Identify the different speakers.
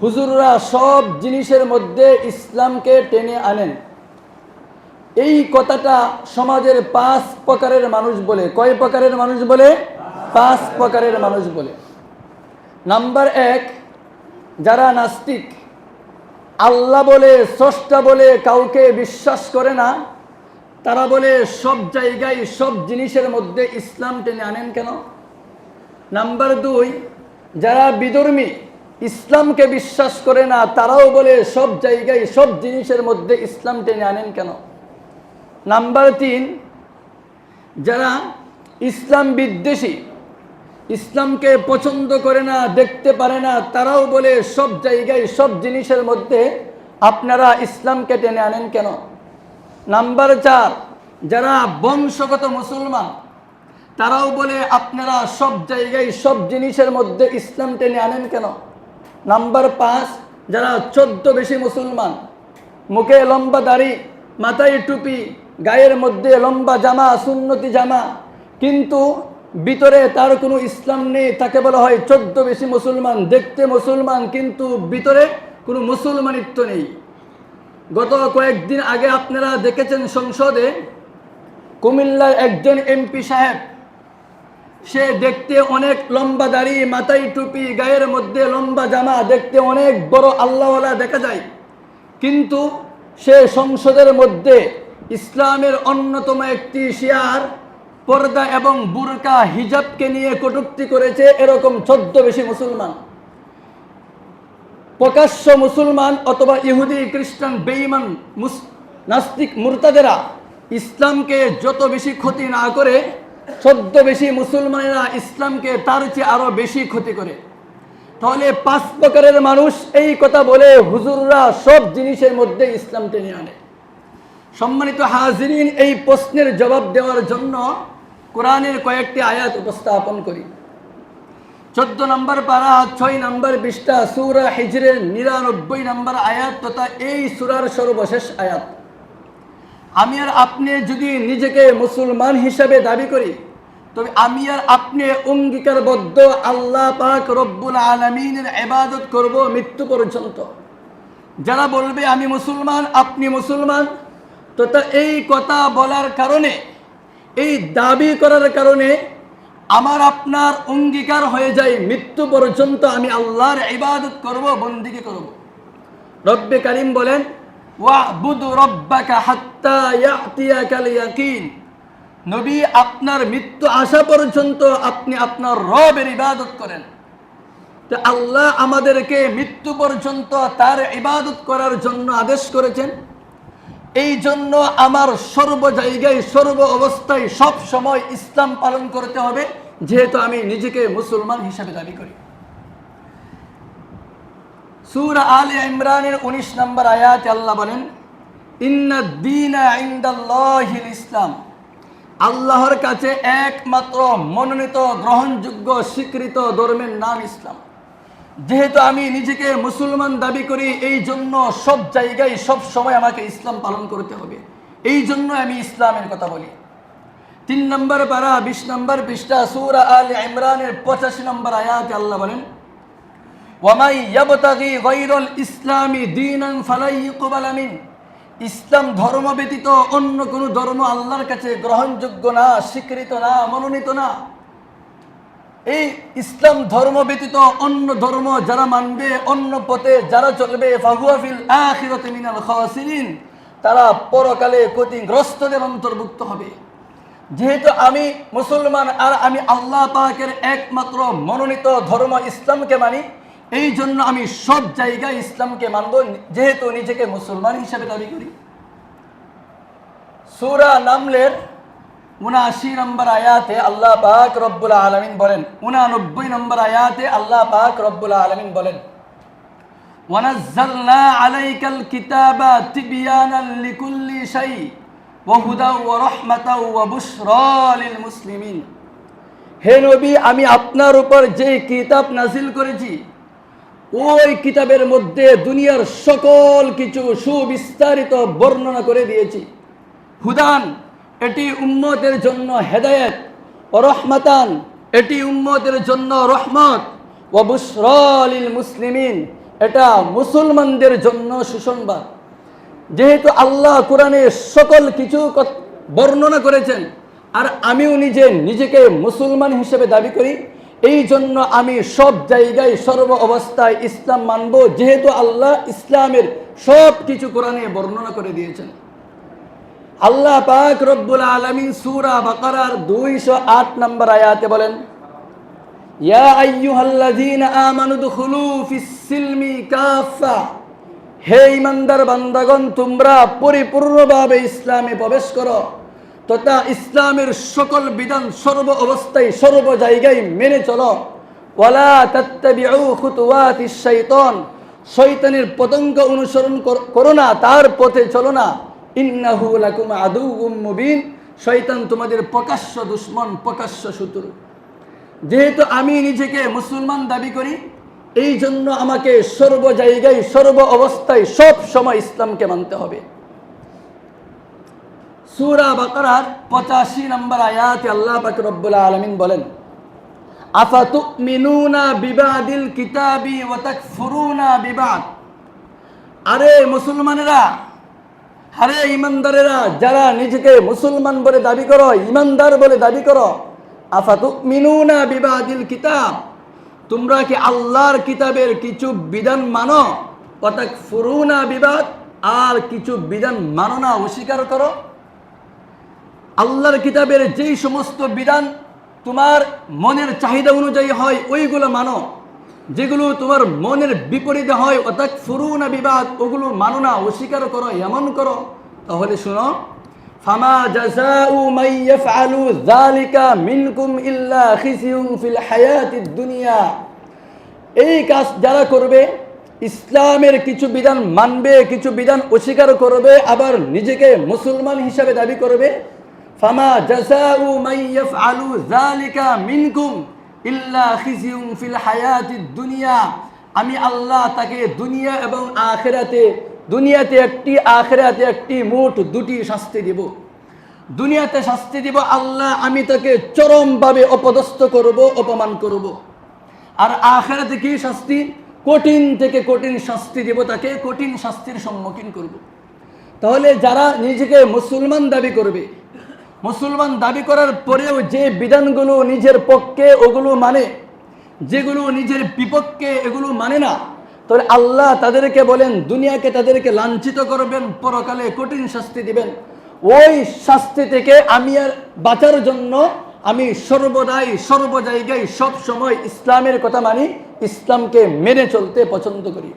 Speaker 1: হুজুররা সব জিনিসের মধ্যে ইসলামকে টেনে আনেন। এই কথাটা সমাজের 5 প্রকারের মানুষ বলে। কয় প্রকারের মানুষ বলে? 5 প্রকারের মানুষ বলে। নাম্বার 1, যারা নাস্তিক, আল্লাহ বলে স্রষ্টা বলে কাউকে বিশ্বাস করে না, তারা বলে সব জায়গায় সব জিনিসের মধ্যে ইসলাম টেনে আনেন কেন? নাম্বার 2, যারা বিধর্মী, ইসলামকে বিশ্বাস করে না, তারাও বলে সব জায়গায় সব জিনিসের মধ্যে ইসলাম টেনে আনেন কেন? নাম্বার 3, যারা ইসলাম বিদ্বেষী, ইসলামকে পছন্দ করে না, দেখতে পারে না, তারাও বলে সব জায়গায় সব জিনিসের মধ্যে আপনারা ইসলামকে টেনে আনেন কেন? নাম্বার 4, যারা বংশগত মুসলমান, তারাও বলে আপনারা সব জায়গায় সব জিনিসের মধ্যে ইসলাম টেনে আনেন কেন? নাম্বার 5, যারা 14 বেশি মুসলমান, মুখে লম্বা দাড়ি, মাথায় টুপি, গায়ের মধ্যে লম্বা জামা, সুন্নতি জামা, কিন্তু ভিতরে তার কোনো ইসলাম নেই, তাকে বলা হয় 14 বেশি মুসলমান। দেখতে মুসলমান কিন্তু ভিতরে কোনো মুসলমানিত্ব নেই। গত কয়েকদিন আগে আপনারা দেখেছেন সংসদে কুমিল্লার একজন এমপি সাহেব, সে দেখতে অনেক লম্বা দাড়ি, মাথায় টুপি, গায়ের মধ্যে লম্বা জামা, দেখতে অনেক বড় আল্লাহওয়ালা দেখা যায়, কিন্তু সে সংসদের মধ্যে ইসলামের অন্যতম একটি শিয়ার পর্দা এবং বুরকা হিজাবকে নিয়ে কটূক্তি করেছে। এরকম 14 বেশি মুসলমান, প্রকাশ্য মুসলমান অথবা ইহুদি, খ্রিস্টান, বেঈমান, নাস্তিক, মুরতাদেরা ইসলামকে যত বেশি ক্ষতি না করে, 14 বেশি মুসলমানেরা ইসলামকে তার চেয়ে আরো বেশি ক্ষতি করে। তাহলে 5 প্রকারের মানুষ এই কথা বলে হুজুররা সব জিনিসের মধ্যে ইসলাম টেনে আনে। সম্মানিত হাজিরিন, এই প্রশ্নের জবাব দেওয়ার জন্য কোরআনের কয়েকটি আয়াত উপস্থাপন করি। 14 নম্বর পারা 6 নম্বর পৃষ্ঠা সূরা হিজরের 99 নম্বর আয়াত তথা এই সূরার সর্বশেষ আয়াত। আমি আর আপনি যদি নিজেকে মুসলমান হিসাবে দাবি করি, তবে আমি আর আপনি অঙ্গীকারবদ্ধ আল্লাহ পাক রব্বুল আলামিনের ইবাদত করব মৃত্যু পর্যন্ত। যারা বলবে আমি মুসলমান, আপনি মুসলমান, তথা এই কথা বলার কারণে, এই দাবি করার কারণে আমার আপনার অঙ্গীকার হয়ে যায় মৃত্যু পর্যন্ত আমি আল্লাহর ইবাদত করব, বন্দেগী করব। রব্বে কারীম বলেন, ওয়া'বুদ রাব্বাকা হাত্তা ইয়াতিয়াকাল ইয়াকিন। নবী, আপনার মৃত্যু আসা পর্যন্ত আপনি আপনার রবের ইবাদত করেন। তো আল্লাহ আমাদেরকে মৃত্যু পর্যন্ত তার ইবাদত করার জন্য আদেশ করেছেন। এই জন্য আমার সর্ব জায়গায়, সর্ব অবস্থায়, সব সময় ইসলাম পালন করতে হবে, যেহেতু আমি নিজেকে মুসলমান হিসাবে দাবি করি। সূরা আলে ইমরানের 19 নম্বর আয়াতে আল্লাহ বলেন, ইন্নাদ দীনা ইনদাল্লাহিল ইসলাম। আল্লাহর কাছে একমাত্র মনোনীত, গ্রহণযোগ্য, স্বীকৃত ধর্মের নাম ইসলাম। যেহেতু আমি নিজেকে মুসলমান দাবি করি, এই জন্য সব জায়গায় সব সময় আমাকে ইসলাম পালন করতে হবে। এই জন্য আমি ইসলামের কথা বলি। 3 নম্বর পারা 20 নম্বর পৃষ্ঠা সূরা আলে ইমরানের 85 নম্বর আয়াতে আল্লাহ বলেন, ওয়ামাই ইয়াবতাগি গায়রাল ইসলামি দীনান ফালাই ইউকবাল মিন। ইসলাম ধর্ম ব্যতীত অন্য কোনো ধর্ম আল্লাহর কাছে গ্রহণযোগ্য না, স্বীকৃত না, মনোনীত না। এই ইসলাম ধর্ম ব্যতীত অন্য ধর্ম যারা মানবে, অন্য পথে যারা চলবে, ফাহুয়া ফিল আখিরাতি মিনাল খাসিরিন, তারা পরকালে ক্ষতিগ্রস্তদের অন্তর্ভুক্ত হবে। যেহেতু আমি মুসলমান আর আমি আল্লাহ পাকের একমাত্র মনোনীত ধর্ম ইসলামকে মানি, এই জন্য আমি সব জায়গায় ইসলামকে মানব, যেহেতু নিজেকে মুসলমান হিসাবে দাবি করি। সূরা নামলের 79 নম্বর আয়াতে আল্লাহ পাক রব্বুল আলামিন বলেন, 89 নম্বর আয়াতে আল্লাহ পাক রব্বুল আলামিন বলেন, ওয়ানাজ্জালনা আলাইকাল কিতাবা তিবয়ানাল লিকুল্লি শাই ওয়া হুদাও ওয়া রাহমাতাও ওয়া বুশরা লিল মুসলিমিন। হে নবী, আমি আপনার উপর যে কিতাব নাজিল করেছি, ওই কিতাবের মধ্যে দুনিয়ার সকল কিছু সুবিস্তারিত বর্ণনা করে দিয়েছি। হুদান, এটি উম্মতের জন্য হেদায়েত, ও রহমাতান, এটি উম্মতের জন্য রহমত, ওয়া বুশরা লিল মুসলিমিন, এটা মুসলমানদের জন্য সুসংবাদ। যেহেতু আল্লাহ কোরআনে সকল কিছু বর্ণনা করেছেন, আর আমিও নিজেকে মুসলমান হিসেবে দাবি করি, এই জন্য আমি সব জায়গায় সর্ব অবস্থায় ইসলাম মানব, যেহেতু আল্লাহ ইসলামের সব কিছু কোরআনে বর্ণনা করে দিয়েছেন। আল্লাহ পাক রব্বুল আলামিন সূরা বাকারার 208 নম্বর আয়াতে বলেন, ইয়া আইয়ুহাল্লাযীনা আমানু দুখুলু ফিস সিলমি কাফা, হে ঈমানদার বান্দাগণ, তোমরা পরিপূর্ণভাবে ইসলামে প্রবেশ করো তথা ইসলামের সকল বিধান সর্ব অবস্থায় সর্ব জায়গায় মেনে চলো। ওয়ালা তাত্তাবিউ খুতুওয়াতিশ শাইতান, শয়তানের পতঙ্গ অনুসরণ করো না, তার পথে চলো না। ইন্নাহু লাকুম আদুউম মুবিন, শয়তান তোমাদের প্রকাশ্য দুশমন, প্রকাশ্য শত্রু। যেহেতু আমি নিজেকে মুসলমান দাবি করি, এই জন্য আমাকে সর্ব জায়গায় সর্ব অবস্থায় সব সময় ইসলামকে মানতে হবে। সূরা বাকারার 85 নম্বর আয়াতে আল্লাহ পাক রব্বুল আলামিন বলেন, আফাতুমিনুনা বিবাদিল কিতাবি ওয়া তাকফুরুনা বিবাদ। আরে মুসলমানেরা, আরে ইমানদারেরা, যারা নিজেকে মুসলমান বলে দাবি করো, ইমানদার বলে দাবি করো, আফাতুমিনুনা বিবাদিল কিতাব, তোমরা কি আল্লাহর কিতাবের কিছু বিধান মানো, ওয়া তাকফুরুনা বিবাদ, আর কিছু বিধান মানো না, অস্বীকার করো। আল্লাহর কিতাবের যেই সমস্ত বিধান তোমার মনের চাহিদা অনুযায়ী হয় ওইগুলো মানো, যেগুলো তোমার মনের বিপরীতে হয় ওয়া তাকফুরুনা বিবাদ, ওগুলো মানো না, অস্বীকার করো, এমন করো। তাহলে শুনো, ফামা জাযাউ মান ইয়াফআলু যালিকা মিনকুম ইল্লা খিজিউন ফিল হায়াতিদ দুনিয়া, এই কাজ যারা করবে, ইসলামের কিছু বিধান মানবে, কিছু বিধান অস্বীকার করবে, আবার নিজেকে মুসলমান হিসাবে দাবি করবে, ফামা জাযাউ মান ইয়াফআলু যালিকা মিনকুম ইল্লা খিজিউন ফিল হায়াতিদ দুনিয়া, আমি আল্লাহ তাকে দুনিয়া এবং আখিরাতে, দুনিয়াতে একটি আখিরাতে একটি, মোট দুটি শাস্তি দিব। দুনিয়াতে শাস্তি দিব আল্লাহ, আমি তাকে চরমভাবে অপদস্থ করব, অপমান করব। আর আখিরাতে কি শাস্তি? কঠিন থেকে কঠিন শাস্তি দিব, তাকে কঠিন শাস্তির সম্মুখীন করব। তাহলে যারা নিজেকে মুসলমান দাবি করবে, মুসলমান দাবি করার পরেও যে বিধানগুলো নিজের পক্ষে ওগুলো মানে, যেগুলো নিজের বিপক্ষে এগুলো মানে না, তাহলে আল্লাহ তাদেরকে বলেন দুনিয়াকে তাদেরকে লাঞ্ছিত করবেন, পরকালে কঠিন শাস্তি দিবেন। ওই শাস্তি থেকে আমি আর বাঁচার জন্য আমি সর্বদাই সর্ব জায়গায় সব সময় ইসলামের কথা মানি, ইসলামকে মেনে চলতে পছন্দ করি।